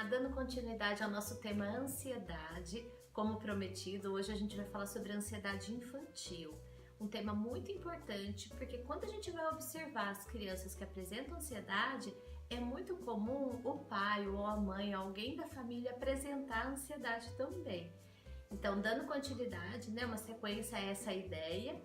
dando continuidade ao nosso tema ansiedade, como prometido, hoje a gente vai falar sobre ansiedade infantil. Um tema muito importante, porque quando a gente vai observar as crianças que apresentam ansiedade, é muito comum o pai ou a mãe, alguém da família apresentar ansiedade também. Então, dando continuidade, né, uma sequência a essa ideia,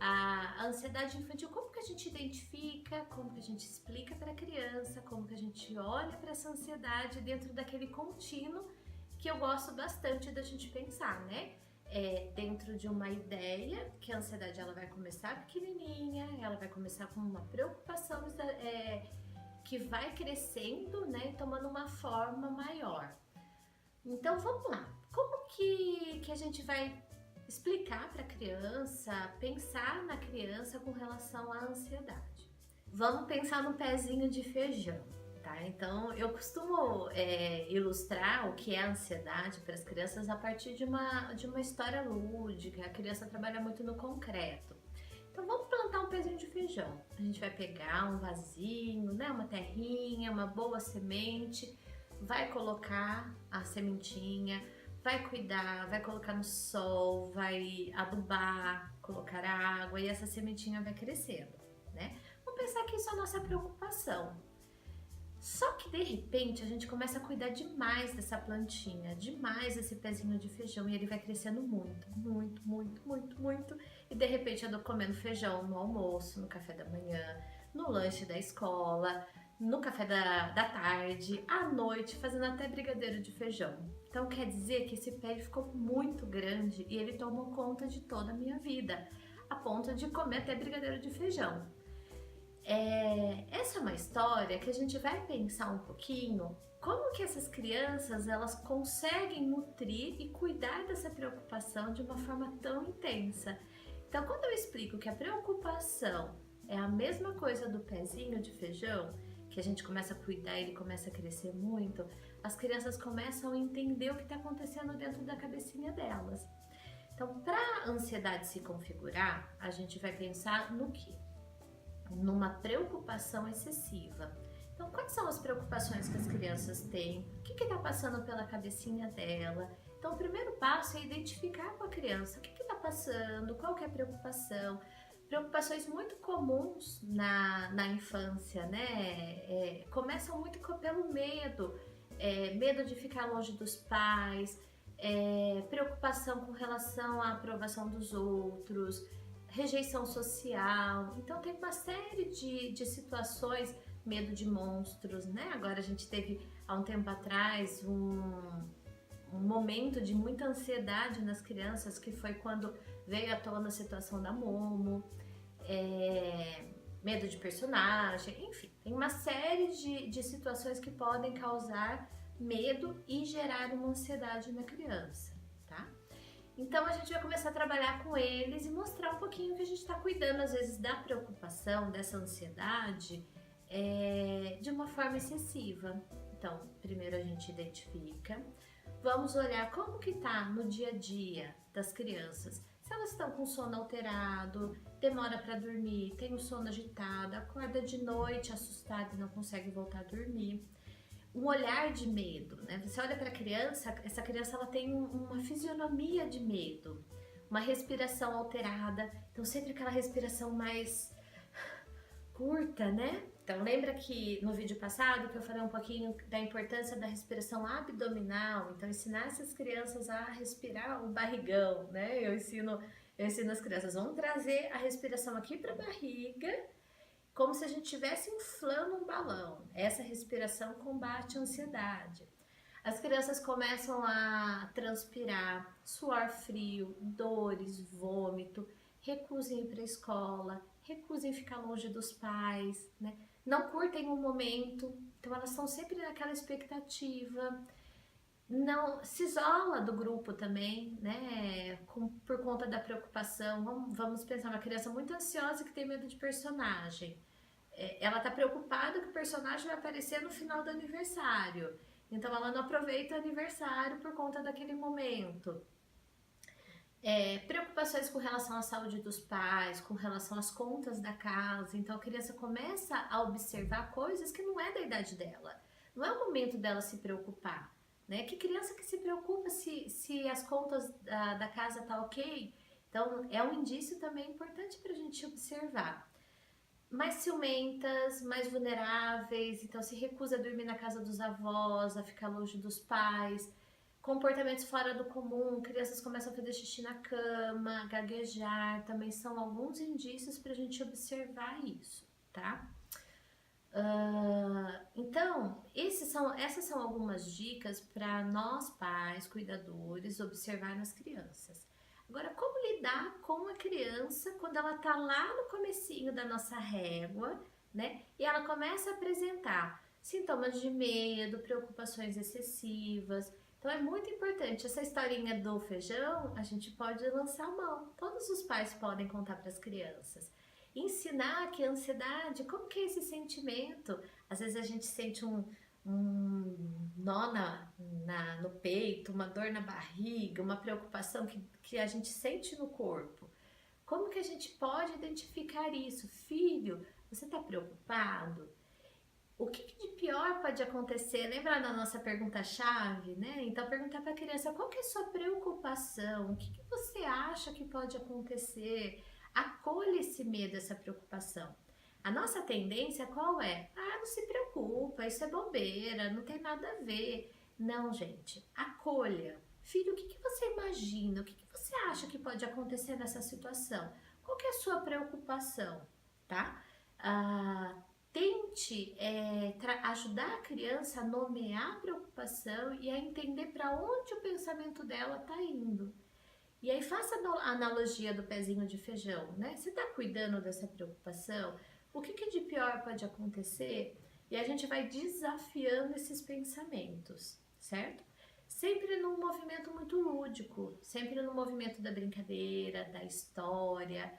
a ansiedade infantil, como que a gente identifica, como que a gente explica para a criança, como que a gente olha para essa ansiedade dentro daquele contínuo que eu gosto bastante da gente pensar, né? Dentro de uma ideia que a ansiedade ela vai começar pequenininha, ela vai começar com uma preocupação que vai crescendo, né, tomando uma forma maior. Então vamos lá, como que a gente vai explicar para a criança, pensar na criança com relação à ansiedade? Vamos pensar no pezinho de feijão, tá? Então eu costumo ilustrar o que é a ansiedade para as crianças a partir de uma história lúdica. A criança trabalha muito no concreto. Então vamos plantar um pezinho de feijão. A gente vai pegar um vasinho, né, uma terrinha, uma boa semente, vai colocar a sementinha, vai cuidar, vai colocar no sol, vai adubar, colocar água e essa sementinha vai crescendo, né? Vamos pensar que isso é a nossa preocupação. Só que de repente a gente começa a cuidar demais dessa plantinha, demais desse pezinho de feijão e ele vai crescendo muito, muito, muito, muito, muito. E de repente eu tô comendo feijão no almoço, no café da manhã, no lanche da escola, no café da tarde, à noite, fazendo até brigadeiro de feijão. Então quer dizer que esse pé ficou muito grande e ele tomou conta de toda a minha vida, a ponto de comer até brigadeiro de feijão. Essa é uma história que a gente vai pensar um pouquinho como que essas crianças elas conseguem nutrir e cuidar dessa preocupação de uma forma tão intensa. Então quando eu explico que a preocupação é a mesma coisa do pezinho de feijão, que a gente começa a cuidar e ele começa a crescer muito, as crianças começam a entender o que está acontecendo dentro da cabecinha delas. Então, para a ansiedade se configurar, a gente vai pensar no quê? Numa preocupação excessiva. Então, quais são as preocupações que as crianças têm? O que está passando pela cabecinha dela? Então, o primeiro passo é identificar com a criança o que está passando, qual que é a preocupação. Preocupações muito comuns na infância, né? Começam muito pelo medo, medo de ficar longe dos pais, preocupação com relação à aprovação dos outros, rejeição social. Então tem uma série de situações, medo de monstros, né? Agora a gente teve há um tempo atrás um momento de muita ansiedade nas crianças, que foi quando veio à tona a situação da Momo, medo de personagem, enfim, tem uma série de situações que podem causar medo e gerar uma ansiedade na criança, tá? Então a gente vai começar a trabalhar com eles e mostrar um pouquinho que a gente está cuidando às vezes da preocupação, dessa ansiedade, de uma forma excessiva. Então, primeiro a gente identifica, vamos olhar como que tá no dia a dia das crianças. Se elas estão com sono alterado, demora para dormir, tem o sono agitado, acorda de noite assustada e não consegue voltar a dormir. Um olhar de medo, né? Você olha para a criança, essa criança ela tem uma fisionomia de medo, uma respiração alterada, então sempre aquela respiração mais curta, né? Então lembra que no vídeo passado que eu falei um pouquinho da importância da respiração abdominal, então ensinar essas crianças a respirar o barrigão, né? Eu ensino as crianças, vamos trazer a respiração aqui para a barriga, como se a gente estivesse inflando um balão. Essa respiração combate a ansiedade. As crianças começam a transpirar, suor frio, dores, vômito, recusam ir para a escola, recusam ficar longe dos pais, né? Não curtem o momento, então elas estão sempre naquela expectativa. Não se isola do grupo também, né? Por conta da preocupação. Vamos pensar uma criança muito ansiosa que tem medo de personagem. Ela tá preocupada que o personagem vai aparecer no final do aniversário. Então ela não aproveita o aniversário por conta daquele momento. Preocupações com relação à saúde dos pais, com relação às contas da casa. Então a criança começa a observar coisas que não é da idade dela. Não é o momento dela se preocupar, né? Que criança que se preocupa se as contas da casa tá ok? Então, é um indício também importante para a gente observar. Mais ciumentas, mais vulneráveis, então se recusa a dormir na casa dos avós, a ficar longe dos pais, comportamentos fora do comum, crianças começam a fazer xixi na cama, gaguejar, também são alguns indícios para a gente observar isso, tá? Então, essas são algumas dicas para nós pais, cuidadores, observar nas crianças. Agora, como lidar com a criança quando ela tá lá no comecinho da nossa régua, né? E ela começa a apresentar sintomas de medo, preocupações excessivas. Então é muito importante, essa historinha do feijão, a gente pode lançar a mão. Todos os pais podem contar para as crianças. Ensinar que a ansiedade, como que é esse sentimento? Às vezes a gente sente um nó no peito, uma dor na barriga, uma preocupação que a gente sente no corpo. Como que a gente pode identificar isso? Filho, você está preocupado? O que de pior pode acontecer? Lembra da nossa pergunta-chave, né? Então, perguntar para a criança, qual que é a sua preocupação? O que você acha que pode acontecer? Acolha esse medo, essa preocupação. A nossa tendência qual é? Ah, não se preocupa, isso é bobeira, não tem nada a ver. Não, gente, acolha. Filho, o que você imagina? O que você acha que pode acontecer nessa situação? Qual que é a sua preocupação, tá? Tente ajudar a criança a nomear a preocupação e a entender para onde o pensamento dela está indo. E aí faça a analogia do pezinho de feijão, né? Você está cuidando dessa preocupação? O que de pior pode acontecer? E a gente vai desafiando esses pensamentos, certo? Sempre num movimento muito lúdico, sempre no movimento da brincadeira, da história,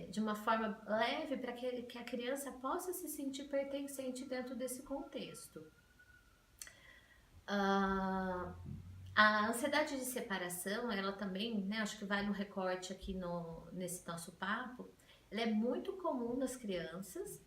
de uma forma leve para que a criança possa se sentir pertencente dentro desse contexto. A ansiedade de separação, ela também, né, acho que vai no recorte aqui nesse nosso papo, ela é muito comum nas crianças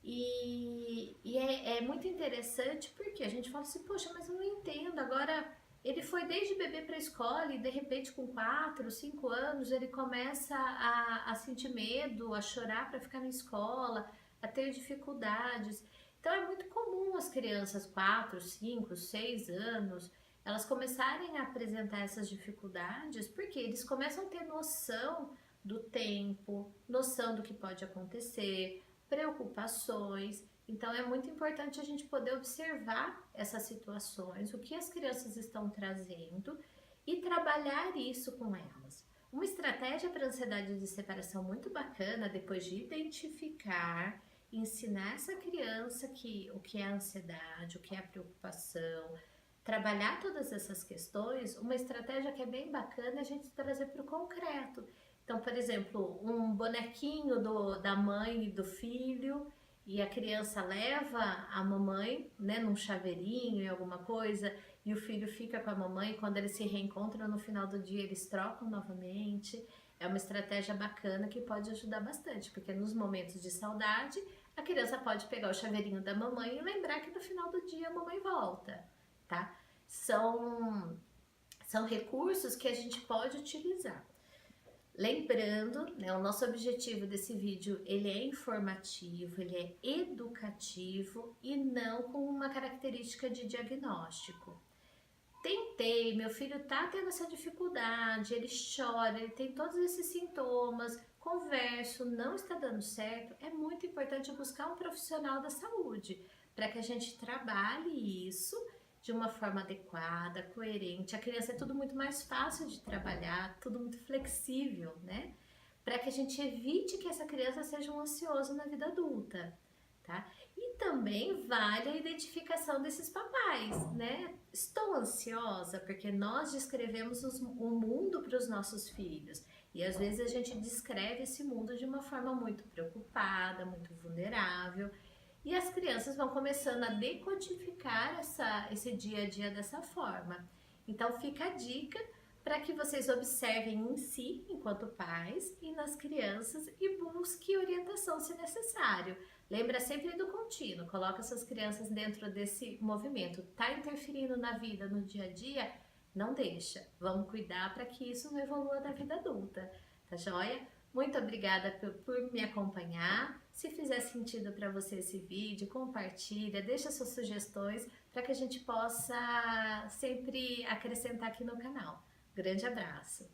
e é muito interessante porque a gente fala assim, poxa, mas eu não entendo, agora ele foi desde bebê para a escola e de repente com 4, 5 anos ele começa a sentir medo, a chorar para ficar na escola, a ter dificuldades. Então é muito comum as crianças 4, 5, 6 anos elas começarem a apresentar essas dificuldades porque eles começam a ter noção do tempo, noção do que pode acontecer, preocupações. Então é muito importante a gente poder observar essas situações, o que as crianças estão trazendo e trabalhar isso com elas. Uma estratégia para a ansiedade de separação muito bacana, depois de identificar, ensinar essa criança o que é a ansiedade, o que é a preocupação, trabalhar todas essas questões, uma estratégia que é bem bacana é a gente trazer para o concreto. Então, por exemplo, um bonequinho da mãe e do filho, e a criança leva a mamãe, né, num chaveirinho e alguma coisa, e o filho fica com a mamãe, e quando eles se reencontram no final do dia, eles trocam novamente. É uma estratégia bacana que pode ajudar bastante, porque nos momentos de saudade, a criança pode pegar o chaveirinho da mamãe e lembrar que no final do dia a mamãe volta, tá? São recursos que a gente pode utilizar. Lembrando, né, o nosso objetivo desse vídeo, ele é informativo, ele é educativo e não com uma característica de diagnóstico. Tentei, meu filho tá tendo essa dificuldade, ele chora, ele tem todos esses sintomas, converso, não está dando certo. É muito importante buscar um profissional da saúde para que a gente trabalhe isso de uma forma adequada, coerente. A criança é tudo muito mais fácil de trabalhar, tudo muito flexível, né? Para que a gente evite que essa criança seja um ansioso na vida adulta, tá? E também vale a identificação desses papais, né? Estou ansiosa porque nós descrevemos o mundo para os nossos filhos e às vezes a gente descreve esse mundo de uma forma muito preocupada, muito vulnerável. E as crianças vão começando a decodificar esse dia a dia dessa forma. Então fica a dica para que vocês observem em si, enquanto pais, e nas crianças e busque orientação se necessário. Lembra sempre do contínuo, coloca suas crianças dentro desse movimento. Tá interferindo na vida, no dia a dia? Não deixa. Vamos cuidar para que isso não evolua na vida adulta. Tá joia? Muito obrigada por me acompanhar. Se fizer sentido para você esse vídeo, compartilha, deixa suas sugestões para que a gente possa sempre acrescentar aqui no canal. Grande abraço!